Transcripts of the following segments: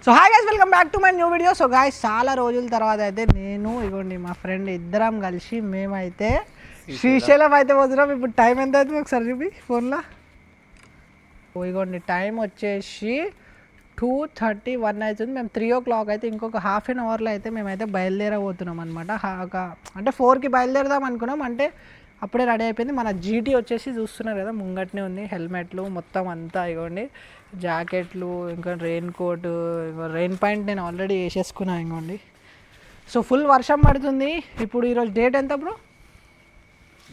So hi guys, welcome back to my new video. So guys, చాలా రోజుల తర్వాత అయితే నేను ఇగోండి మా ఫ్రెండ్ ఇద్దరం కలిసి మేమైతే శ్రీశైలం అయితే పోతున్నాం. ఇప్పుడు టైం ఎంత అవుతుంది ఒకసారి చూపి ఫోన్లో. ఇగోండి టైం వచ్చేసి 2:31 అవుతుంది. మేము 3 o'clock అయితే ఇంకొక హాఫ్ అన్ అవర్లో అయితే మేమైతే బయలుదేరబోతున్నాం అనమాట. అంటే 4కి బయలుదేరదాం అనుకున్నాం. అంటే అప్పుడే రెడీ అయిపోయింది. మన జీటీ వచ్చేసి చూస్తున్నారు కదా, ముంగట్నే ఉంది. హెల్మెట్లు మొత్తం అంతా ఇగోండి, జాకెట్లు, ఇంకా రెయిన్ కోట్, రెయిన్ పాయింట్ నేను ఆల్రెడీ వేసేసుకున్నాను ఇంకోండి. సో ఫుల్ వర్షం పడుతుంది. ఇప్పుడు ఈరోజు డేట్ ఎంత బ్రో?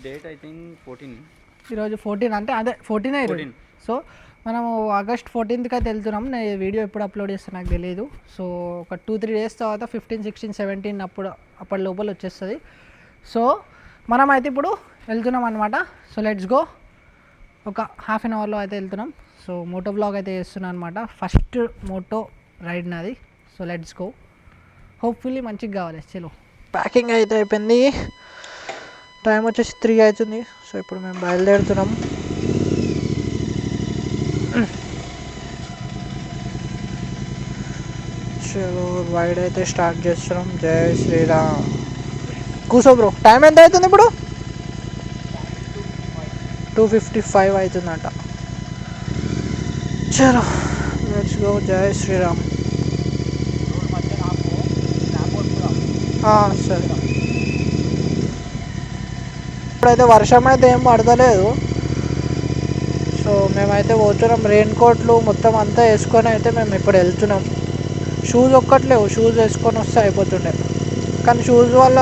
Date I think 14. ఈరోజు 14, అంటే అదే 14 ఈరోజు. సో మనము ఆగస్ట్ 14కి అయితే వెళ్తున్నాం. నేను వీడియో ఎప్పుడు అప్లోడ్ చేస్తాను నాకు తెలియదు. సో ఒక 2-3 డేస్ తర్వాత 15, 16, 17 అప్పటి లోపల వచ్చేస్తుంది. సో మనం అయితే ఇప్పుడు వెళ్తున్నాం అనమాట. So let's go. ఒక హాఫ్ అన్ అవర్లో అయితే వెళ్తున్నాం. సో మోటో బ్లాగ్ అయితే చేస్తున్నాను అనమాట. ఫస్ట్ మోటో రైడ్ నాది. So let's go. హోప్ఫుల్లీ మంచిగా కావాలి. చలో, ప్యాకింగ్ అయితే అయిపోయింది. టైం వచ్చేసి 3 అవుతుంది. సో ఇప్పుడు మేము బయలుదేరుతున్నాం. చలో రైడ్ అయితే స్టార్ట్ చేస్తున్నాం. జై శ్రీరామ్. కూసో బ్రో. టైం ఎంత అవుతుంది ఇప్పుడు? 2:55 అవుతుందంట. చలో లెట్స్ గో. జై శ్రీరామ్. సరే. ఇప్పుడైతే వర్షం అయితే ఏం పడతలేదు. సో మేమైతే పోతున్నాం. రెయిన్ కోట్లు మొత్తం అంతా వేసుకొని అయితే మేము ఇప్పుడు వెళ్తున్నాం. షూస్ ఒక్కట్లేవు, షూస్ వేసుకొని వస్తే అయిపోతుండే. కానీ షూస్ వల్ల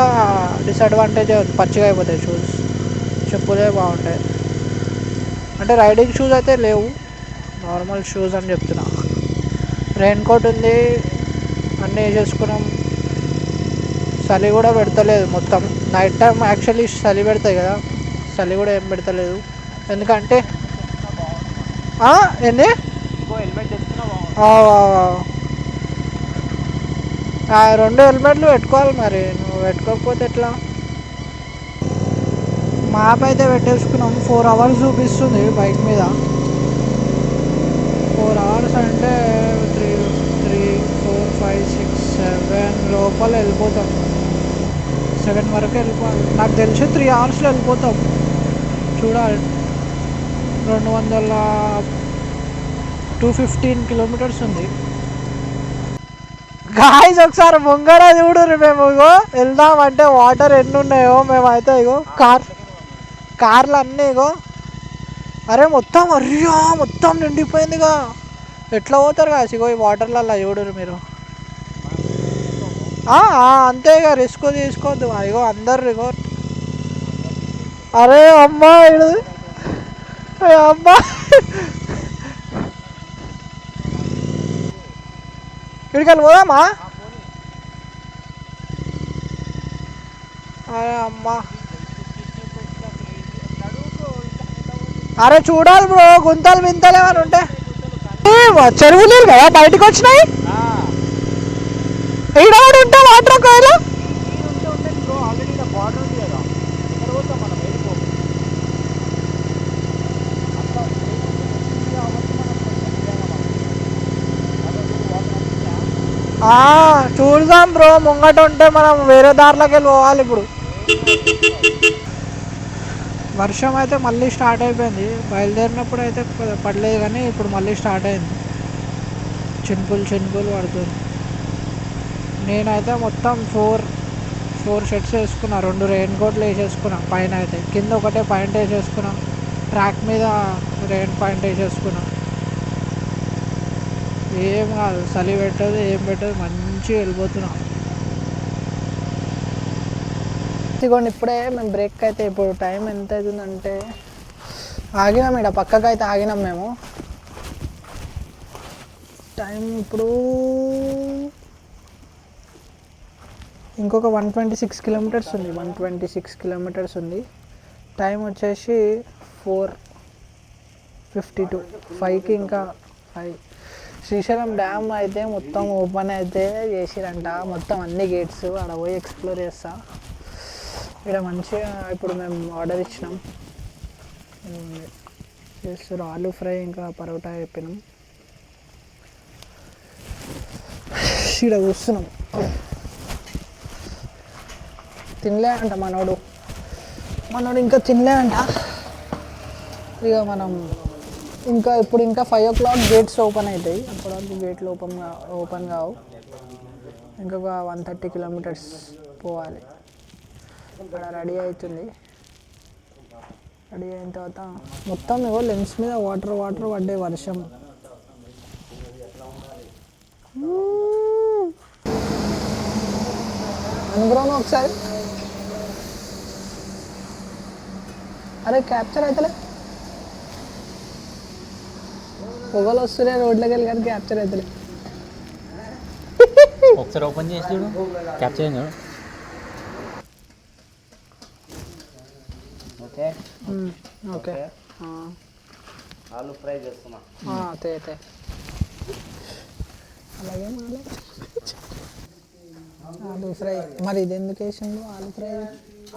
డిసడ్వాంటేజ్, పచ్చిగా అయిపోతాయి షూస్. చెప్పులే బాగుంటాయి. అంటే రైడింగ్ షూస్ అయితే లేవు, నార్మల్ షూస్ అని చెప్తున్నా. రెయిన్ కోట్ ఉంది, అన్నీ వేసేసుకున్నాం. చలి కూడా పెడతలేదు మొత్తం. నైట్ టైం యాక్చువల్లీ చలి పెడతాయి కదా, చలి కూడా ఏం పెడతలేదు. ఎందుకంటే ఏంది, రెండు హెల్మెట్లు పెట్టుకోవాలి. మరి నువ్వు పెట్టుకోకపోతే ఎట్లా? మ్యాప్ అయితే పెట్టేసుకున్నాం. 4 hours చూపిస్తుంది బైక్ మీద. 4 hours అంటే 3, 4, 5, 6, 7 లోపల వెళ్ళిపోతాం. 7 వరకు వెళ్ళిపోవాలి. నాకు తెలిసి 3 hours వెళ్ళిపోతాం. చూడాలి. 215 kilometers ఉంది. గాయ్స్ ఒకసారి ముంగడ చూడు. మేము ఇగో వెళ్దామంటే వాటర్ ఎన్ని ఉన్నాయో. మేమైతే ఇగో కార్లు అన్నీ ఇగో. అరే మొత్తం మొత్తం నిండిపోయిందిగా. ఎట్లా పోతారు కాసి ఇగో ఈ వాటర్లలో చూడరు మీరు. అంతే ఇక రిస్క్ తీసుకోవద్దు. ఇగో అందరు ఇగో. అరే అమ్మా అమ్మా, ఇక్కడికి పోదామా? అరే అమ్మా, అరే చూడాలి బ్రో. గుంతలు మింతలు ఏమైనా ఉంటే. చెరువు నీళ్ళు కదా బయటకు వచ్చినాయి. ఈడ కూడా ఉంటా వాటర్ ఒకవేళ. చూద్దాం బ్రో. ముంగట ఉంటే మనం వేరే దారిలోకి వెళ్ళి పోవాలి. ఇప్పుడు వర్షం అయితే మళ్ళీ స్టార్ట్ అయిపోయింది. బయలుదేరినప్పుడు అయితే పడలేదు, కానీ ఇప్పుడు మళ్ళీ స్టార్ట్ అయింది. చినుకులు పడుతుంది. నేనైతే మొత్తం 4 షర్ట్స్ వేసుకున్నా. 2 రెయిన్ కోట్లు వేసేసుకున్నా. పైన అయితే కింద ఒకటే పాయింట్ వేసేసుకున్నా. ట్రాక్ మీద రెయిన్ పాయింట్ వేసేసుకున్నా. ఏం కాదు, చలి పెట్టదు, ఏం పెట్టదు, మంచిగా వెళ్ళిపోతున్నా. ఇదిగోండి ఇప్పుడే మేము బ్రేక్ అయితే, ఇప్పుడు టైం ఎంత అవుతుందంటే ఆగినాం. ఇక్కడ పక్కకు అయితే ఆగినాం మేము. టైం ఇప్పుడు ఇంకొక 126 kilometers ఉంది. 126 kilometers ఉంది. టైం వచ్చేసి 4:52. 5కి ఇంకా 5. శ్రీశైలం డ్యామ్ అయితే మొత్తం ఓపెన్ అయితే చేసిరంట. మొత్తం అన్ని గేట్స్. అక్కడ పోయి ఎక్స్ప్లోర్ చేస్తా. ఇక్కడ మంచిగా ఇప్పుడు మేము ఆర్డర్ ఇచ్చినాం. చేస్తారు ఆలూ ఫ్రై ఇంకా పరోటా చెప్పినాం. ఇక్కడ కూర్చున్నాం. తినలే అంట మనోడు ఇంకా తినలే అంట. ఇక మనం ఇంకా 5 o'clock గేట్స్ ఓపెన్ అవుతాయి. అప్పటివరకు గేట్లు ఓపెన్ కావు. ఇంకొక 130 kilometers పోవాలి. ఇక్కడ రెడీ అవుతుంది. రెడీ అయిన తర్వాత మొత్తం ఏవో లెన్స్ మీద వాటర్ పడ్డే వర్షం. అనుకున్నాను ఒకసారి. అరే క్యాప్చర్ అవుతలే, పొగలు వస్తున్నాయి రోడ్లోకి వెళ్ళి కానీ క్యాప్చర్ అవుతలే. ఒకసారి ఓపెన్ చేసి చూడు, క్యాప్చర్ అయింది చూడు. ఓకే ఓకే ఆలు ఫ్రై చేస్తున్నా. తే అలాగే ఆలు ఫ్రై. మరి ఇది ఎందుకు వేసిండు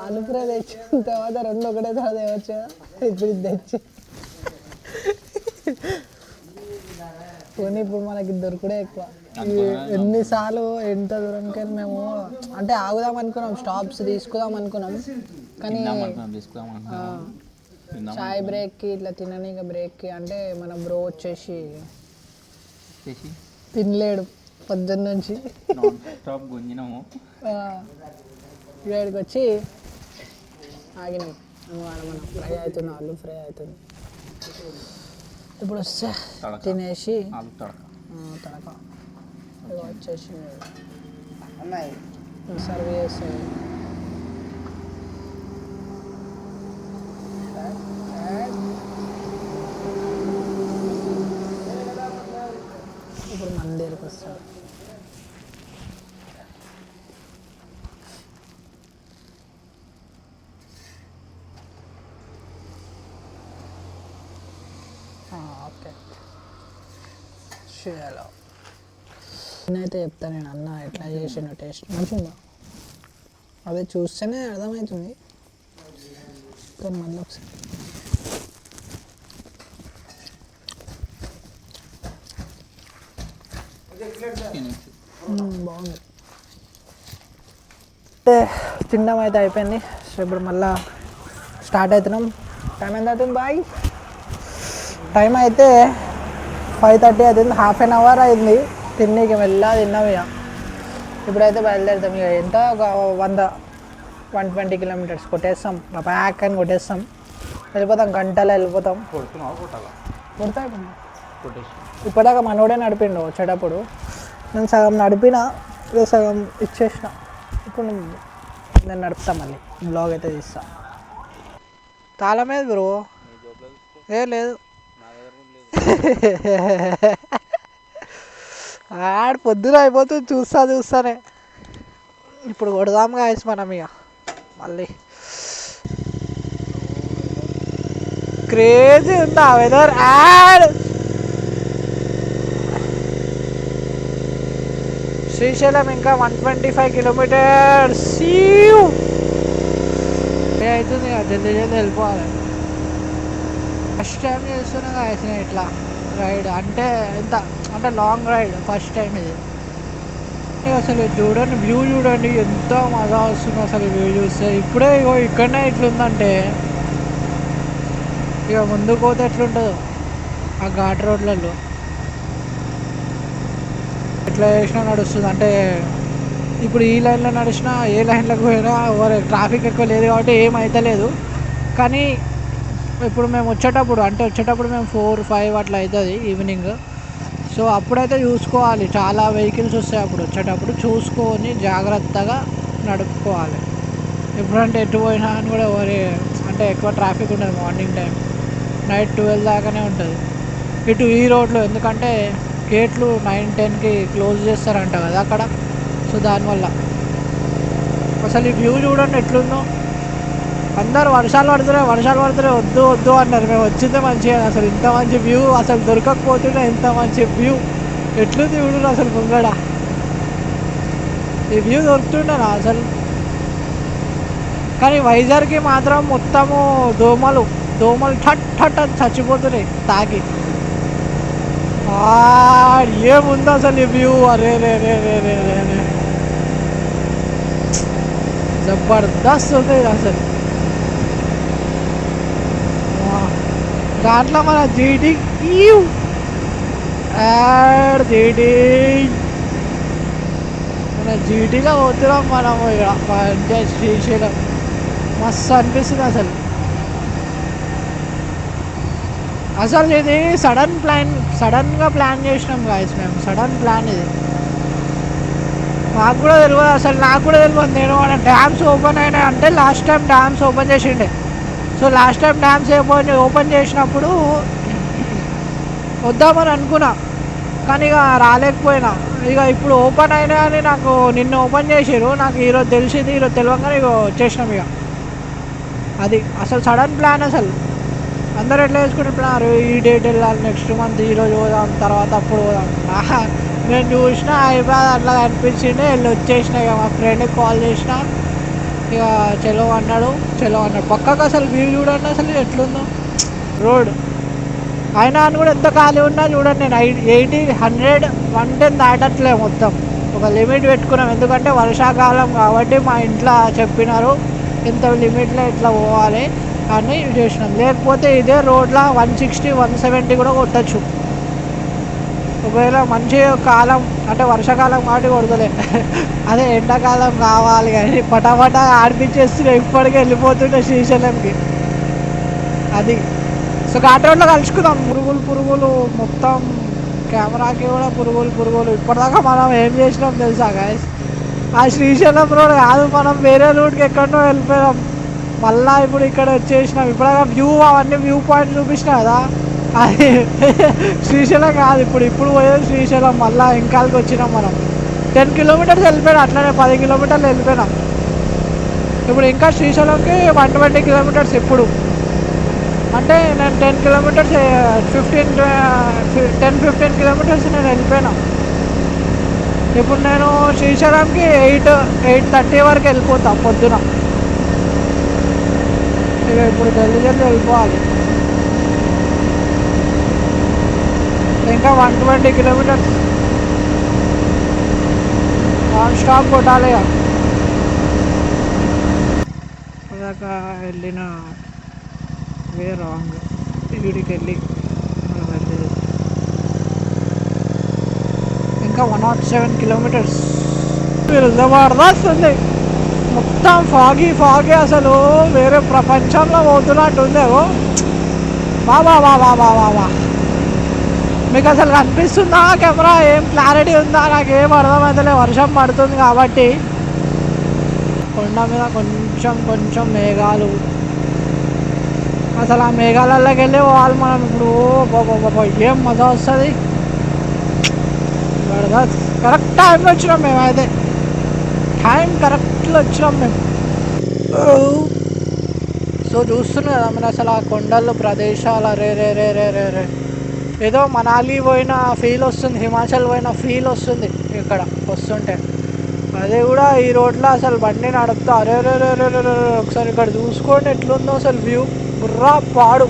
ఆలు ఫ్రై తెచ్చిన తర్వాత 2 ఒకటే తర్వాత తేవచ్చు. ఇప్పుడు ఇది తెచ్చి పోనీ ఇప్పుడు మనకి దొరుకుడే ఎక్కువ. ఎన్నిసార్లు ఎంత దూరంకి మేము అంటే ఆగుదాం అనుకున్నాం, స్టాప్స్ తీసుకుందాం అనుకున్నాం. కానీ చాయ్ బ్రేక్కి ఇట్లా తిననీక బ్రేక్కి అంటే మన బ్రో వచ్చేసి తినలేడు పొద్దున్న నుంచి. గుంజినాము ఇక్కడికి వచ్చి ఆగినాం. మన ఫ్రై అవుతుంది, ఆలు ఫ్రై అవుతుంది. ఇప్పుడు వస్తే తినేసి తడక వచ్చేసి సర్వ్ చేస్తాయి. ఇప్పుడు మన దగ్గరికి వస్తాడు. ఓకే చేయాలో నేనైతే చెప్తాను. నేను అన్న ఎట్లా చేసిన టేస్ట్ మంచిగా అదే చూస్తేనే అర్థమవుతుంది. కానీ మళ్ళీ ఒకసారి బాగుంది. అంటే తినడం అయితే అయిపోయింది. సో ఇప్పుడు మళ్ళీ స్టార్ట్ అవుతున్నాం. టైం ఎంత అవుతుంది బాయ్? టైం అయితే 5:30 అవుతుంది. 1/2 hour అయింది తిన్నీకి. వెళ్ళా తిన్నాం ఇక. ఇప్పుడైతే బయలుదేరుతాం. ఇక ఎంత ఒక 120 kilometers కొట్టేస్తాం. ప్యాక్ అని కొట్టేస్తాం, వెళ్ళిపోతాం. గంటలో వెళ్ళిపోతాం. కొడతా ఇప్పటిదాకా మనోడే నడిపిండు వచ్చేటప్పుడు. నేను సగం నడిపిన, ఇక సగం ఇచ్చేసిన. ఇప్పుడు నేను నడుపుతా, మళ్ళీ బ్లాగ్ అయితే తీస్తా. తాళమేది బ్రో? ఏ లేదు, ఆడ పొద్దున అయిపోతుంది చూస్తానే. ఇప్పుడు కొడదాం గాయస్ మనం ఇక. మళ్ళీ క్రేజీ ఉందా వెదర్. యాడ్ శ్రీశైలం ఇంకా 125 kilometers. అవుతుంది జల్దీ వెళ్ళిపోవాలి. ఫస్ట్ టైం చేస్తున్నా కాసిన ఇట్లా రైడ్. అంటే అంటే లాంగ్ రైడ్, ఫస్ట్ టైం ఇది. అసలు చూడండి, వ్యూ చూడండి ఎంత మజా వస్తుంది అసలు వ్యూ చూస్తే. ఇప్పుడే ఇగో ఇక్కడనే ఇట్లుందంటే ఇక ముందుకు పోతే ఎట్లుంటుందో ఆ ఘాట్ రోడ్లలో. ఎట్లా చేసినా నడుస్తుంది. అంటే ఇప్పుడు ఈ లైన్లో నడిచినా ఏ లైన్లోకి పోయినా ట్రాఫిక్ ఎక్కువ లేదు కాబట్టి ఏమవుతలేదు. కానీ ఇప్పుడు మేము వచ్చేటప్పుడు మేము 4-5 అట్లా అవుతుంది ఈవినింగ్. సో అప్పుడైతే చూసుకోవాలి, చాలా వెహికల్స్ వస్తాయి అప్పుడు. వచ్చేటప్పుడు చూసుకొని జాగ్రత్తగా నడుపుకోవాలి. ఎప్పుడంటే ఎటు పోయినా అని కూడా అంటే ఎక్కువ ట్రాఫిక్ ఉండదు. మార్నింగ్ టైం నైట్ 12 దాకానే ఉంటుంది ఇటు ఈ రోడ్లో. ఎందుకంటే గేట్లు 9-10కి క్లోజ్ చేస్తారంట కదా అక్కడ. సో దానివల్ల అసలు ఈ వ్యూ చూడండి ఎట్లుందో. అందరు వర్షాలు పడుతున్నాయి వద్దు అన్నారు. మేము వచ్చిందే మంచిగా. అసలు ఇంత మంచి వ్యూ అసలు దొరకకపోతుండే. ఇంత మంచి వ్యూ ఎట్లుంది చూడు అసలు ముంగడ. ఈ వ్యూ దొరుకుతుండేనా అసలు? కానీ వైజాగ్కి మాత్రం మొత్తము దోమలు ఠట్ ఠట్ అని చచ్చిపోతున్నాయి తాకి. ఏముంది అసలు ఈ వ్యూ, అరే రే రే రే రే రే రే. జబర్దస్త్ ఉంది ఇది అసలు. దాంట్లో మన జీటీ జీటీ మన జీటీలో పోతున్నాం మనము ఇక మంచిగా శ్రీశైలం. మస్తు అనిపిస్తుంది అసలు. అసలు ఇది సడన్గా ప్లాన్ చేసినాం గాయస్ మేము. సడన్ ప్లాన్ ఇది. నాకు కూడా తెలియదు అసలు. నాకు కూడా తెలియదు. నేను మన డ్యామ్స్ ఓపెన్ అయినాయి అంటే లాస్ట్ టైం డ్యామ్స్ ఓపెన్ చేసిండే. So last time dams open చేసినప్పుడు వద్దామని అనుకున్నా, కానీ ఇక రాలేకపోయినా. ఇక ఇప్పుడు ఓపెన్ అయినా అని నాకు నిన్న ఓపెన్ చేసారు. నాకు ఈరోజు తెలిసింది. ఈరోజు తెలియగానే ఇక వచ్చేసినాం ఇక. అది అసలు సడన్ ప్లాన్ అసలు. అందరు ఎట్లా వేసుకుంటున్నారు, ఈ డేట్ వెళ్ళాలి, నెక్స్ట్ మంత్ ఈరోజు పోదాం, తర్వాత అప్పుడు పోదాం. నేను చూసినా అయిపోయి అట్లా అనిపించింది, వెళ్ళి వచ్చేసిన. ఇక మా ఫ్రెండ్కి కాల్ చేసిన, ఇక చలో అన్నాడు. పక్కకు అసలు వ్యూ చూడండి అసలు ఎట్లుందో రోడ్. అయినా అని కూడా ఎంత ఖాళీ ఉన్నా చూడండి. నేను 80, 100, 110 దాటట్లే మొత్తం. ఒక లిమిట్ పెట్టుకున్నాం, ఎందుకంటే వర్షాకాలం కాబట్టి మా ఇంట్లో చెప్పినారు ఇంత లిమిట్లో ఇట్లా పోవాలి అని చేసినాం. లేకపోతే ఇదే రోడ్లో 160, 170 కూడా కొట్టచ్చు. ఒకవేళ మంచి కాలం అంటే వర్షాకాలం కాబట్టి కొడతలే. అదే ఎండాకాలం కావాలి కానీ పటాపటా ఆడిపించేస్తున్నాయి. ఇప్పటికే వెళ్ళిపోతుండే శ్రీశైలంకి. అది సో ఘాట్ రోడ్లో కలుసుకుందాం. పురుగులు మొత్తం కెమెరాకి కూడా పురుగులు. ఇప్పటిదాకా మనం ఏం చేసినాం తెలుసా గాయస్? ఆ శ్రీశైలం రోడ్ కాదు, మనం వేరే రూట్కి ఎక్కడో వెళ్ళిపోయాం. మళ్ళీ ఇప్పుడు ఇక్కడ వచ్చేసినాం. ఇప్పటిదాకా అవన్నీ వ్యూ పాయింట్ చూపించినా కదా, అది శ్రీశైలం కాదు. ఇప్పుడు పోయేది శ్రీశైలం. మళ్ళీ ఇంకాలకి వచ్చినాం మనం. 10 కిలోమీటర్స్ వెళ్ళిపోయినా, అట్లనే 10 కిలోమీటర్లు వెళ్ళిపోయినాం. ఇప్పుడు ఇంకా శ్రీశైలంకి 120 కిలోమీటర్స్. ఇప్పుడు అంటే నేను 10 కిలోమీటర్స్ 10-15 కిలోమీటర్స్ నేను వెళ్ళిపోయినా. ఇప్పుడు నేను శ్రీశైలంకి 8:30 వరకు వెళ్ళిపోతా పొద్దున. ఇక ఇప్పుడు జల్దీ వెళ్ళిపోవాలి. ఇంకా 120 కిలోమీటర్స్ నాన్ స్టాప్ కొట్టాలి. ఇదాకా వెళ్ళిన వే రాంగ్. ఇక్కడికి వెళ్ళి మనం వెళ్ళేది ఇంకా 107 కిలోమీటర్స్. జబర్దస్త్. మొత్తం ఫాగీ అసలు వేరే ప్రపంచంలో పోతున్నట్టు ఉంది. బాబా మీకు అసలు కనిపిస్తుందా కెమెరా? ఏం క్లారిటీ ఉందా? నాకేం అర్థమవుతలే. వర్షం పడుతుంది కాబట్టి కొండ మీద కొంచెం మేఘాలు. అసలు ఆ మేఘాలలోకి వెళ్ళి పోవాలి మనం ఇప్పుడు. ఏం మజా వస్తుంది. కరెక్ట్ టైంలో వచ్చినాం మేమైతే. కరెక్ట్లో వచ్చినాం మేము. సో చూస్తున్నాం కదా మీరు అసలు ఆ కొండలు ప్రదేశాలు. రే ఏదో మనాలి పోయిన ఫీల్ వస్తుంది, హిమాచల్ పోయిన ఫీల్ వస్తుంది ఇక్కడ వస్తుంటే. అదే కూడా ఈ రోడ్లో అసలు బండి నడుపుతా. అరే ఒకసారి ఇక్కడ చూసుకోండి ఎట్లుందో అసలు వ్యూ. బుర్రా పాడు.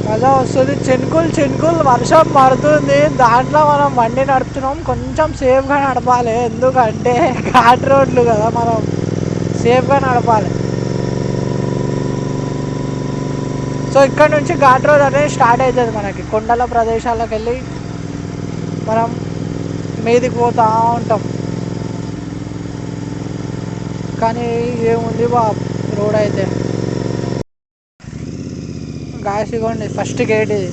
మజా వస్తుంది. చినుకులు వర్షం పడుతుంది. దాంట్లో మనం బండి నడుపుతున్నాం. కొంచెం సేఫ్గా నడపాలి, ఎందుకంటే ఘాట్ రోడ్లు కదా, మనం సేఫ్గా నడపాలి. సో ఇక్కడ నుంచి ఘాట్ రోడ్ అనేది స్టార్ట్ అవుతుంది మనకి. కొండల ప్రదేశాలకు వెళ్ళి మనం మీదికి పోతూ ఉంటాం. కానీ ఏముంది రోడ్ అయితే. గాయస్ ఇవ్వండి ఫస్ట్ గేట్ ఇది.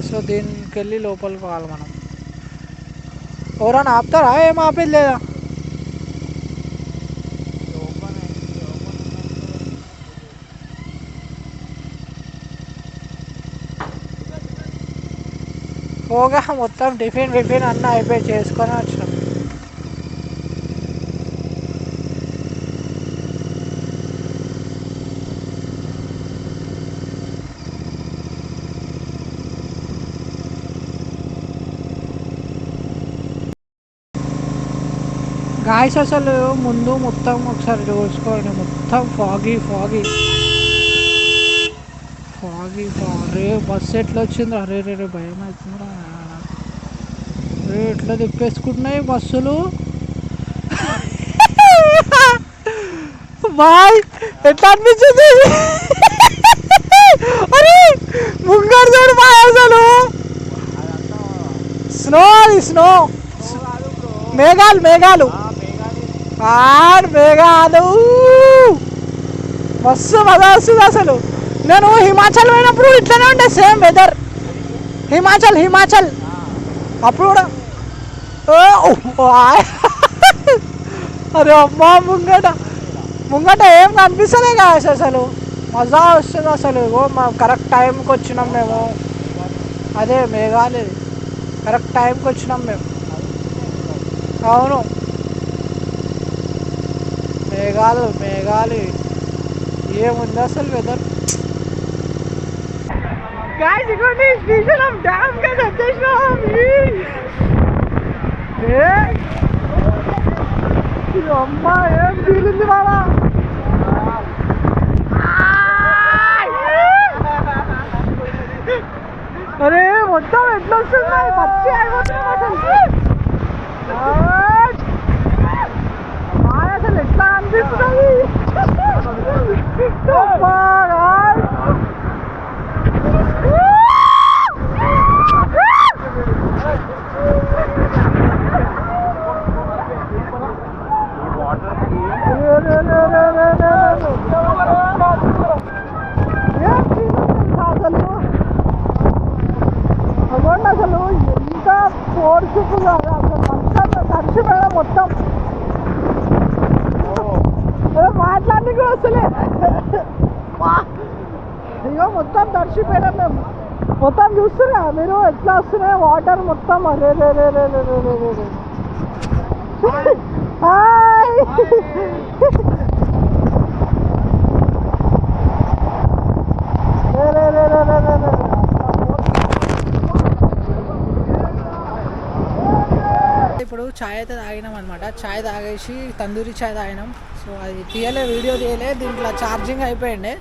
సో దీనికి వెళ్ళి లోపలికి పోవాలి మనం. ఎవరైనా ఆపుతారా? ఏం ఆపేది లేదా? పోగా మొత్తం టిఫిన్ అన్నీ అయిపోయి చేసుకొని వచ్చినాం. గాయస్ అసలు ముందు మొత్తం ఒకసారి చూసుకోండి. మొత్తం ఫాగీ ఆగి రే బస్సు ఎట్లా వచ్చింది రే రే రే భయం అవుతుందిరా రే ఎట్లా తిప్పేసుకుంటున్నాయి బస్సులు బాయ్ ఎట్లా అనిపించింది అరే ముంగడు చూడు బాయ్ అసలు స్నో అది స్నో మేఘాలు మేఘాలు మేఘాలు మస్తు మజా వస్తుంది అసలు నేను హిమాచల్ పోయినప్పుడు ఇట్లనే ఉండే సేమ్ వెదర్ హిమాచల్ అప్పుడు కూడా అరే అమ్మా ముంగట ఏం కనిపిస్తలే కాదు అసలు మజా వస్తుంది అసలు మా కరెక్ట్ టైంకి వచ్చినాం మేము అదే మేఘాలు కరెక్ట్ టైంకి వచ్చినాం మేము అవును మేఘాలు ఏముంది అసలు వెదర్ గాయ్స్ ఇగోండి శ్రీశైలం డ్యామ్ కి వచ్చేసినాం అమ్మా ఏం ఫీలింది బాబా అరే మొత్తం ఎట్లా వస్తుంది పచ్చి అయిపోతున్నాం అసలు ఎట్లా అనిపిస్తుంది అసలు ఎంత ఫోర్స్ఫుల్ అసలు తడిచిపోయా మొత్తం మాట్లాడి వస్తలే ఇగో మొత్తం తడిచిపోయినాం మేము మొత్తం చూస్తున్నా మీరు ఎట్లా వస్తున్నాయి వాటర్ మొత్తం అరే రే రే రే రే రే రే రే హాయ్ రే రే రే రే రే రే ఇప్పుడు చాయ్ అయితే తాగినాం అనమాట చాయ్ తాగేసి తందూరి చాయ్ తాగినాం సో అది వీడియో తీయలే దీంట్లో ఛార్జింగ్ అయిపోయింది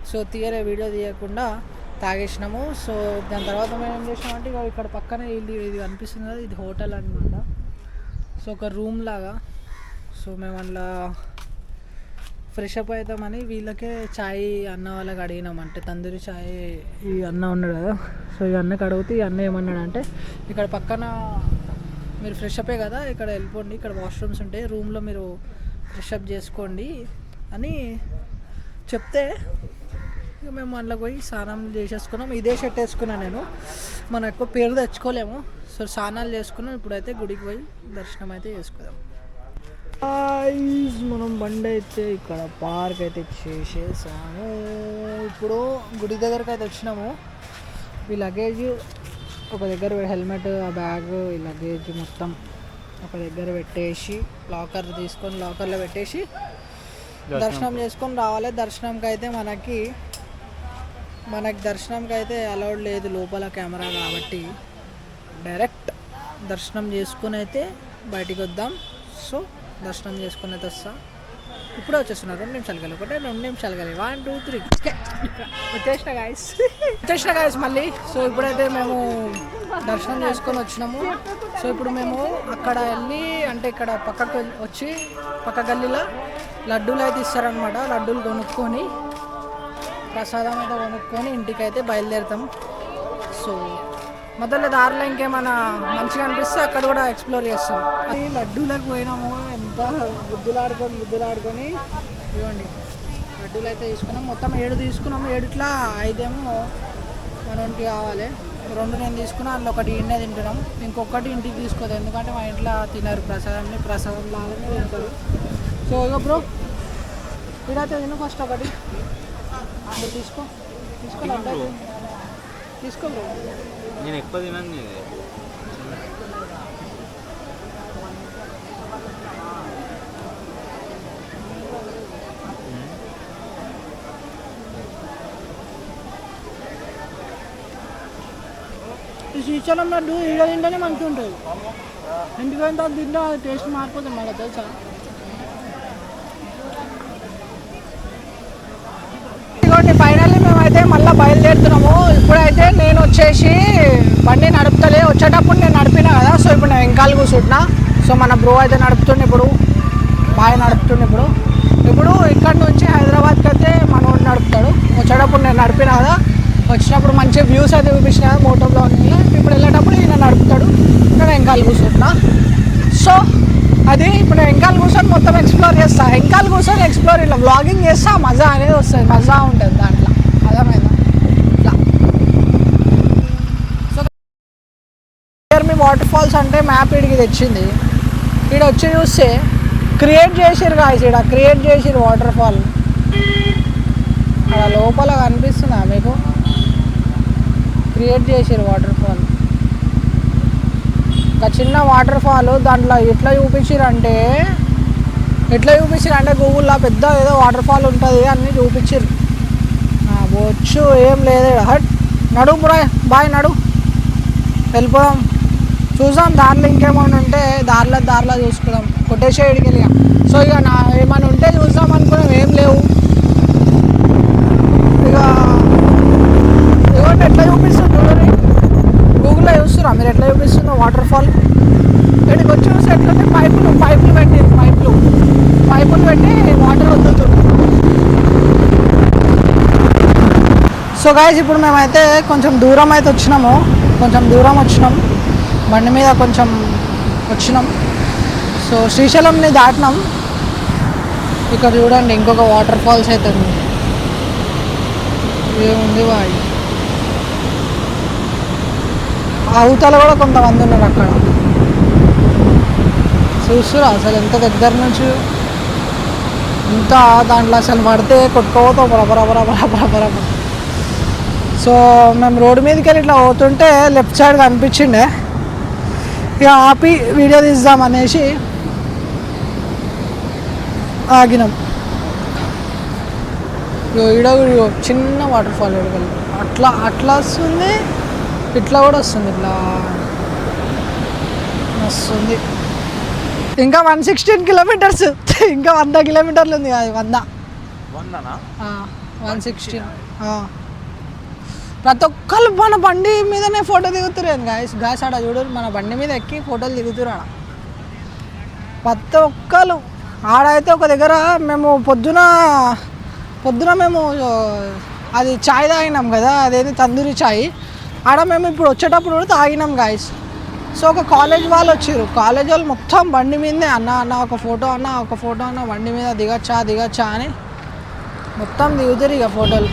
సో వీడియో తీయకుండా తాగేసినాము సో దాని తర్వాత మేము ఏం చేసినామంటే ఇక ఇక్కడ పక్కనే ఇది కనిపిస్తుంది కదా ఇది హోటల్ అనమాట సో ఒక రూమ్ లాగా సో మేము అందులో ఫ్రెష్ అప్ అవుతామని వీళ్ళకే చాయ్ అన్న వాళ్ళకి అడిగినాం అంటే తందూరి చాయ్ ఈ అన్న ఉన్నాడు కదా సో ఈ అన్నకి అడిగితే ఈ అన్న ఏమన్నాడు అంటే ఇక్కడ పక్కన మీరు ఫ్రెష్ అప్పే కదా ఇక్కడ వెళ్ళిపోండి ఇక్కడ వాష్రూమ్స్ ఉంటాయి రూమ్లో మీరు ఫ్రెష్ అప్ చేసుకోండి అని చెప్తే ఇక మేము అందులో పోయి స్నానం చేసేసుకున్నాం ఇదే షర్ట్ వేసుకున్నాను నేను మనం ఎక్కువ పేరు తెచ్చుకోలేము సో స్నానాలు చేసుకున్నాం ఇప్పుడైతే గుడికి పోయి దర్శనం అయితే చేసుకుందాం మనం బండి అయితే ఇక్కడ పార్క్ అయితే చేసేసాము ఇప్పుడు గుడి దగ్గరకు అయితే వచ్చినాము ఈ లగేజ్ ఒక దగ్గర హెల్మెట్ ఆ బ్యాగ్ ఈ లగేజ్ మొత్తం ఒక దగ్గర పెట్టేసి లాకర్ తీసుకొని లాకర్లో పెట్టేసి దర్శనం చేసుకొని రావాలి దర్శనంకి అయితే మనకి దర్శనంకి అయితే అలౌడ్ లేదు లోపల కెమెరా కాబట్టి డైరెక్ట్ దర్శనం చేసుకుని అయితే బయటికి వద్దాం సో దర్శనం చేసుకుని అయితే వస్తా ఇప్పుడే వచ్చేస్తున్నారు 2 నిమిషాలు కలిగి 2 నిమిషాలు కలిగి 1 2 3 వచ్చేసిన గాయస్ మళ్ళీ సో ఇప్పుడైతే మేము దర్శనం చేసుకొని వచ్చినాము సో ఇప్పుడు మేము అక్కడ వెళ్ళి అంటే ఇక్కడ పక్కకు వచ్చి పక్క గల్లీలో లడ్డూలు అయితే ఇస్తారనమాట లడ్డూలు కొనుక్కొని ప్రసాదం అయితే కొనుక్కొని ఇంటికి అయితే బయలుదేరుతాం సో మొదలు దారిలో ఇంకేమైనా మంచిగా అనిపిస్తే అక్కడ కూడా ఎక్స్ప్లోర్ చేస్తాం ఈ లడ్డూలకు పోయినాము ఎంత బుద్ధులాడుకొని ఇవ్వండి లడ్డూలు అయితే తీసుకున్నాం మొత్తం 7 తీసుకున్నాము 7 5 ఏమో మనకి కావాలి 2 నేను తీసుకున్నా అందులో ఒకటి ఇండే తింటున్నాం ఇంకొకటి ఇంటికి తీసుకోదు ఎందుకంటే మా ఇంట్లో తినరు ప్రసాదం లాగానే తింటారు సో ఇగో బ్రో ఇదైతే తిను ఫస్ట్ ఒకటి తీసుకో బ్రో నేను ఎక్కువ తినను ఈ శ్రీశైలం లడ్డు ఈడ తింటేనే మంచిగా ఉంటుంది ఇంటికి పోయిన తర్వాత తింటే టేస్ట్ మారిపోతుంది మళ్ళీ తెలుసా ఇదిగోండి ఫైనల్లీ మేమైతే మళ్ళీ బయలుదేరుతున్నాము. ఇప్పుడైతే నేను వచ్చేసి బండి నడుపుతలే, వచ్చేటప్పుడు నేను నడిపినా కదా. సో ఇప్పుడు నేను వెనకాల కూర్చుంటున్నా. సో మన బ్రో అయితే నడుపుతుండే, ఇప్పుడు బాగా నడుపుతుండే. ఇప్పుడు ఇక్కడ నుంచి హైదరాబాద్కి అయితే మనోడు నడుపుతాడు. వచ్చేటప్పుడు నేను నడిపినా కదా, వచ్చినప్పుడు మంచి వ్యూస్ అయితే చూపించిన కదా మోటో బ్లాగింగ్లో. ఇప్పుడు వెళ్ళేటప్పుడు ఈయన నడుపుతాడు, నేను వెనకాల కూర్చుంటున్నా. సో అది ఇప్పుడు నేను వెనకాల కూర్చొని మొత్తం ఎక్స్ప్లోర్ చేస్తా. వెనకాల కూర్చొని ఎక్స్ప్లోర్ ఇట్లా బ్లాగింగ్ చేస్తా, మజా అనేది వస్తుంది, మజా ఉంటుంది దాంట్లో. అర్థమైందా? ఇట్లా సో మీ వాటర్ ఫాల్స్ అంటే మ్యాప్ ఇడికి తెచ్చింది. ఇక్కడ వచ్చి చూస్తే క్రియేట్ చేసిరు గాయస్, ఇక్కడ క్రియేట్ చేసిరు వాటర్ ఫాల్. అక్కడ లోపల కనిపిస్తుందా మీకు? క్రియేట్ చేసిరు వాటర్ ఫాల్, ఒక చిన్న వాటర్ ఫాల్. దాంట్లో ఎట్లా చూపించారంటే గూగుల్లో పెద్ద ఏదో వాటర్ ఫాల్ ఉంటుంది అన్నీ చూపించారు. వచ్చు ఏం లేదు హట్. నడు బాయ్ నడు, వెళ్ళిపోదాం. చూసాం దారిలో ఇంకేమైనా ఉంటే దారిలో చూసుకుందాం. కొట్టేసేడికి వెళ్ళి. సో ఇక ఏమైనా ఉంటే చూద్దాం అనుకున్నాం, ఏం లేవు. ఇక ఇవ్వండి ఎట్లా చూపిస్తుంది చూడండి, గూగుల్లో చూస్తున్నా మీరు ఎట్లా చూపిస్తుందో వాటర్ ఫాల్. ఇక్కడికి వచ్చి చూస్తే ఎట్లంటే పైపులు పెట్టి వాటర్ వదులుతుంది. సో గాయస్ ఇప్పుడు మేమైతే కొంచెం దూరం వచ్చినాం, బండి మీద కొంచెం వచ్చినాం. సో శ్రీశైలంని దాటినాం. ఇక్కడ చూడండి ఇంకొక వాటర్ ఫాల్స్ అయితే ఉంది. ఏముంది వాడి అవతల కూడా కొంతమంది ఉన్నారు అక్కడ. చూస్తురా అసలు ఎంత దగ్గర నుంచి, ఇంత దాంట్లో అసలు పడితే కొట్టుకోపోతాం బరబర. సో మేము రోడ్డు మీదకి వెళ్ళి ఇట్లా పోతుంటే లెఫ్ట్ సైడ్ కనిపించిండే. ఇక ఆపి వీడియో తీద్దామనేసి ఆగినాం. ఈడ చిన్న వాటర్ ఫాల్ అట్లా వస్తుంది, ఇట్లా కూడా వస్తుంది, ఇట్లా వస్తుంది. ఇంకా 116 కిలోమీటర్స్, ఇంకా 100 కిలోమీటర్లు ఉంది. అది 116. ప్రతి ఒక్కళ్ళు మన బండి మీదనే ఫోటో దిగుతున్నారు గాయస్. ఆడ చూడరు, మన బండి మీద ఎక్కి ఫోటోలు దిగుతురు ఆడ ప్రతి ఒక్కళ్ళు. ఆడైతే ఒక దగ్గర మేము పొద్దున మేము అది చాయ్ తాగినాం కదా, అదేది తందూరి చాయ్. ఆడ మేము ఇప్పుడు వచ్చేటప్పుడు కూడా తాగినాం గాయస్. సో ఒక కాలేజ్ వాళ్ళు వచ్చారు, కాలేజ్ వాళ్ళు మొత్తం బండి మీదనే అన్న ఒక ఫోటో అన్న బండి మీద దిగచ్చా అని మొత్తం దిగుతారు ఇక ఫోటోలు.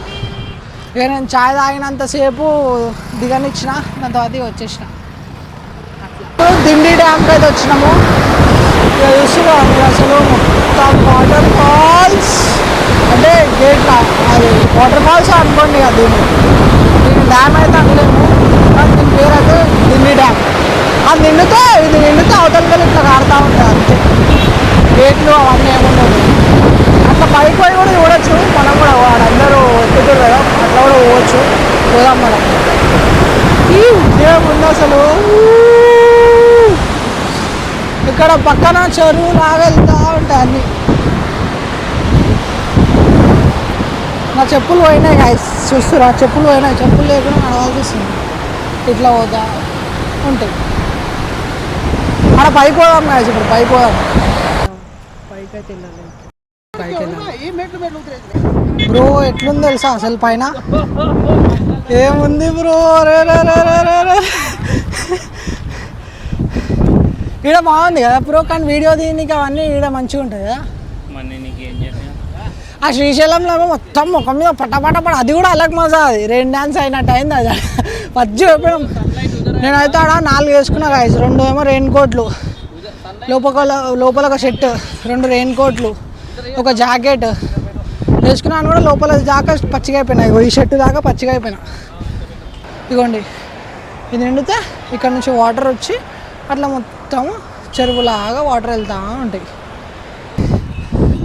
ఇక నేను చాయ్ తాగినంతసేపు దిగనిచ్చిన, దాని తర్వాత వచ్చేసిన. అట్లా దిండి డ్యామ్కి అయితే వచ్చినాము. ఇక చూస్తున్నాం అసలు మొత్తం వాటర్ ఫాల్స్ అంటే గేట్లా, అది వాటర్ ఫాల్స్ అనుకోండి. ఇక దీన్ని డ్యామ్ అయితే అనలేము, కానీ దీని పేరు అయితే దిండి డ్యామ్. అది నిండితే అవతలకి ఇట్లా కాడుతూ ఉంటాయి అంతే. గేట్లు అవన్నీ ఏముండవు. అట్లా పైకి పోయి కూడా చూడొచ్చు మనం కూడా, వాడందరూ ఎక్కుతారు కదా, అట్లా కూడా పోవచ్చు. పోదాం మనం. ఈ ఏముంది అసలు, ఇక్కడ పక్కన చెరువు లాగా వెళ్తూ ఉంటాయి అన్నీ. నా చెప్పులు పోయినాయి గాయస్, చూస్తురా చెప్పులు పోయినాయి. చెప్పులు లేకుండా నడవాల్సి వస్తుంది. ఇట్లా పోతా ఉంటాయి. అక్కడ పైకి పోదాం గాయస్, ఇప్పుడు పైకి పోదాం. పైకి అయితే బ్రో ఎట్లుంది తెలుసా అసలు పైన? ఏముంది బ్రో, ఈడ బాగుంది కదా బ్రో, కానీ వీడియో దీనికి అవన్నీ ఈడ మంచిగా ఉంటుంది కదా. ఆ శ్రీశైలంలో మొత్తం ముఖం మీద పట్ట అది కూడా అలాగ మజా. అది రెయిన్ డ్యాన్స్ అయినట్టు అయింది. అది పచ్చి చెప్పడం. నేనైతే ఆడ 4 వేసుకున్నా గాయస్. 2 ఏమో రెయిన్ కోట్లు, లోపల ఒక షర్ట్, 2 రెయిన్ కోట్లు, ఒక జాకెట్ వేసుకున్నాను కూడా. లోపల దాకా పచ్చిగా అయిపోయినాయి. ఈ షర్టు దాకా పచ్చిగా అయిపోయినా. ఇదిగోండి ఇది నిండితే ఇక్కడ నుంచి వాటర్ వచ్చి అట్లా మొత్తం చెరువులాగా వాటర్ వెళ్తూ ఉంటాయి.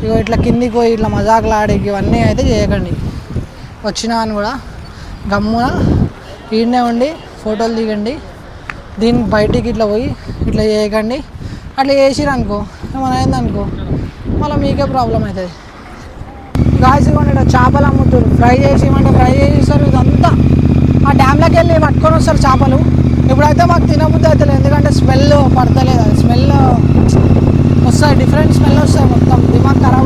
ఇగో ఇట్లా కిందికి పోయి ఇట్లా మజాకులు ఆడేకి ఇవన్నీ అయితే చేయకండి. వచ్చినా అని కూడా గమ్మున ఈడనే ఉండి ఫోటోలు దిగండి. దీనికి బయటికి ఇట్లా పోయి ఇట్లా చేయకండి. అట్లా చేసిరనుకో ఏమైనా అయిందనుకో మళ్ళీ మీకే ప్రాబ్లం అవుతుంది. గాయస్ ఇవ్వండి ఇక్కడ చేపలు అమ్ముతారు, ఫ్రై చేసి ఇవ్వండి, ఫ్రై చేసేస్తారు. ఇదంతా ఆ డ్యామ్లోకి వెళ్ళి పట్టుకొని వస్తారు చేపలు. ఇప్పుడైతే మాకు తినబుద్ధి అవుతలేదు, ఎందుకంటే స్మెల్ పడతలేదు, అది స్మెల్ వస్తాయి, డిఫరెంట్ స్మెల్ వస్తాయి, మొత్తం దిమాగ్ ఖరాబ్